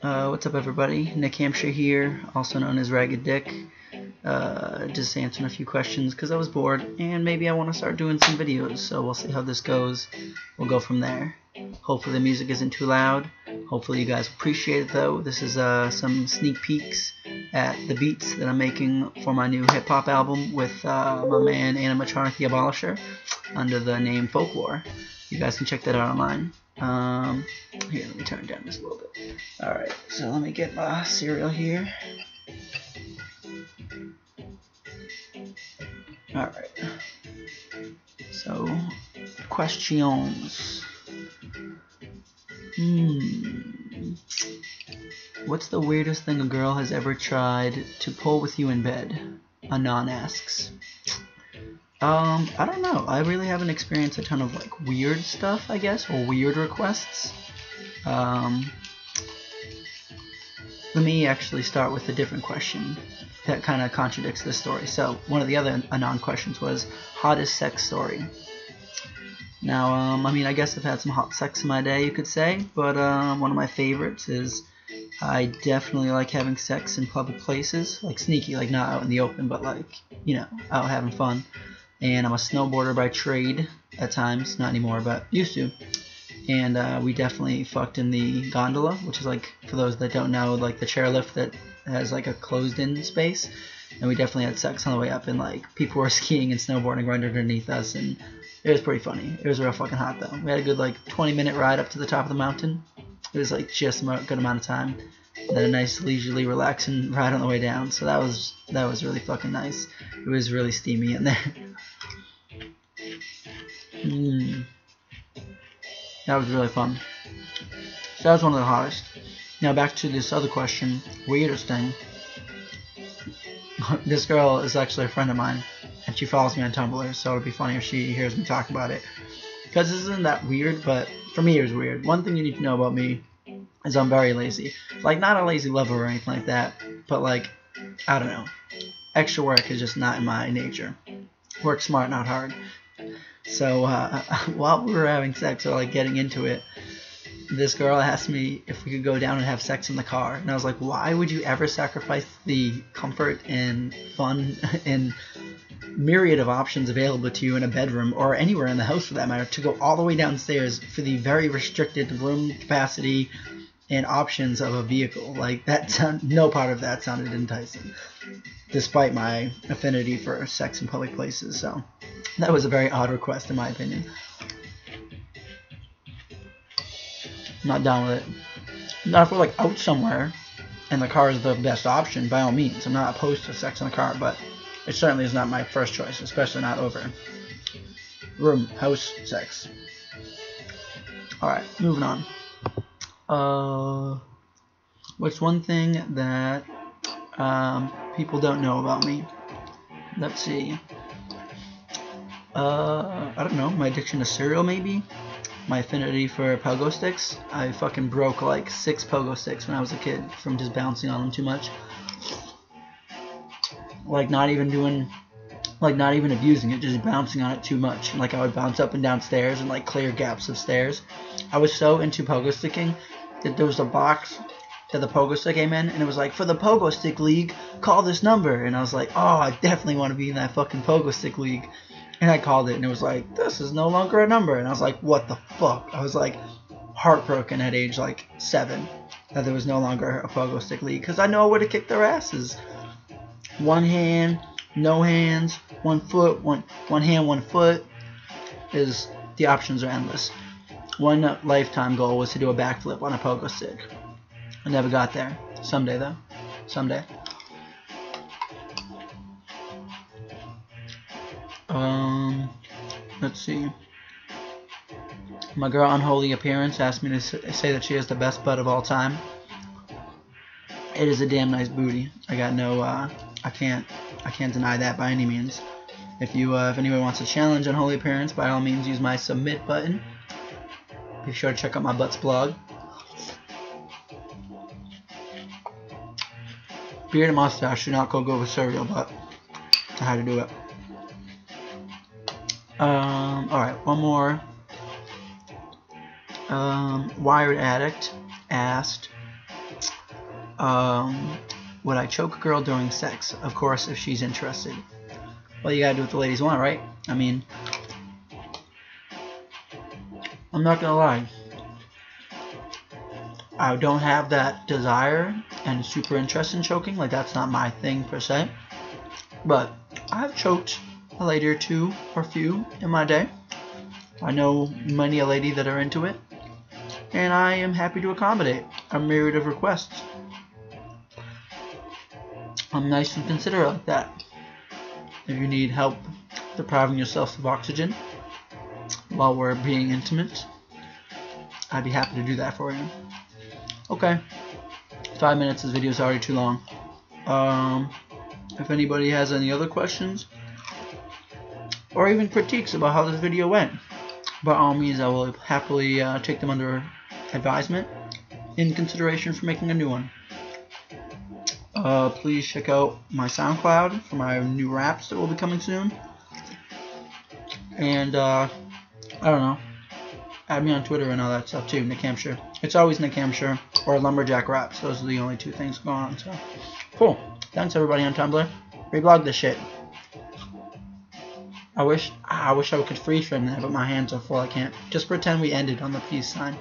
What's up, everybody? Nick Hampshire here, also known as Ragged Dick. Just answering a few questions because I was bored, and maybe I want to start doing some videos, so we'll see how this goes. We'll go from there. Hopefully the music isn't too loud. Hopefully you guys appreciate it, though. This is some sneak peeks at the beats that I'm making for my new hip-hop album with my man Animatronic the Abolisher under the name Folklore. You guys can check that out online. Here, let me turn down this a little bit. Alright, so let me get my cereal here. Alright. So, questions. What's the weirdest thing a girl has ever tried to pull with you in bed? Anon asks. I don't know. I really haven't experienced a ton of like weird stuff, I guess, or weird requests. Let me actually start with a different question that kind of contradicts this story. So one of the other Anon questions was hottest sex story. Now, I mean, I guess I've had some hot sex in my day, you could say, but one of my favorites is I definitely like having sex in public places, like sneaky, like not out in the open, but like, you know, out having fun. And I'm a snowboarder by trade at times, not anymore, but used to. And we definitely fucked in the gondola, which is like, for those that don't know, like the chairlift that has like a closed-in space. And we definitely had sex on the way up, and like people were skiing and snowboarding right underneath us, and it was pretty funny. It was real fucking hot though. We had a good like 20-minute ride up to the top of the mountain. It was like just a good amount of time. And then a nice leisurely relaxing ride on the way down. So that was really fucking nice. It was really steamy in there. That was really fun. So that was one of the hottest. Now back to this other question. Weirdest thing. This girl is actually a friend of mine, and she follows me on Tumblr, so it'll be funny if she hears me talk about it. Because this isn't that weird, but for me it was weird. One thing you need to know about me is I'm very lazy. Like, not a lazy lover or anything like that, but like, I don't know. Extra work is just not in my nature. Work smart, not hard. So while we were having sex, or like getting into it, this girl asked me if we could go down and have sex in the car. And I was like, why would you ever sacrifice the comfort and fun and myriad of options available to you in a bedroom or anywhere in the house for that matter to go all the way downstairs for the very restricted room capacity and options of a vehicle? Like, no part of that sounded enticing, despite my affinity for sex in public places. So that was a very odd request in my opinion. I'm not down with it. Not if we're like out somewhere and the car is the best option, by all means. I'm not opposed to sex in the car, but it certainly is not my first choice, especially not over house sex. Alright, moving on. What's one thing that people don't know about me? Let's see. I don't know, my addiction to cereal maybe? My affinity for pogo sticks. I fucking broke like 6 pogo sticks when I was a kid from just bouncing on them too much. Like not even abusing it, just bouncing on it too much. Like I would bounce up and down stairs and like clear gaps of stairs. I was so into pogo sticking that there was a box that the pogo stick came in, and it was like, for the pogo stick league, call this number. And I was like, oh, I definitely want to be in that fucking pogo stick league. And I called it, and it was like, this is no longer a number. And I was like, what the fuck? I was like heartbroken at age like 7 that there was no longer a pogo stick league, because I know I would have kicked their asses. One hand, no hands, 1 foot, one hand, 1 foot. The options are endless. One lifetime goal was to do a backflip on a pogo stick. I never got there. Someday though. Someday. Let's see. My girl Unholy Appearance asked me to say that she has the best butt of all time. It is a damn nice booty. I got no, I can't deny that by any means. If anyone wants to challenge Unholy Appearance, by all means use my submit button. Be sure to check out my butts blog. Beard and mustache do not go with cereal, but I had to do it. Alright, one more. Wired Addict asked, Would I choke a girl during sex? Of course, if she's interested. Well, you gotta do what the ladies want, right? I mean, I'm not gonna lie. I don't have that desire and super interest in choking. Like, that's not my thing per se. But I've choked a lady or two or few in my day. I know many a lady that are into it. And I am happy to accommodate a myriad of requests. I'm nice and considerate like that. If you need help depriving yourself of oxygen while we're being intimate, I'd be happy to do that for you. Okay, 5 minutes. This video is already too long. If anybody has any other questions or even critiques about how this video went, by all means I will happily take them under advisement in consideration for making a new one. Please check out my SoundCloud for my new raps that will be coming soon. And I don't know, add me on Twitter and all that stuff too, Nick Hampshire. It's always Nick Hampshire or Lumberjack Raps. Those are the only two things going on. So cool. Thanks everybody on Tumblr. Reblog this shit. I wish I could freeze frame that, but my hands are full. I can't. Just pretend we ended on the peace sign.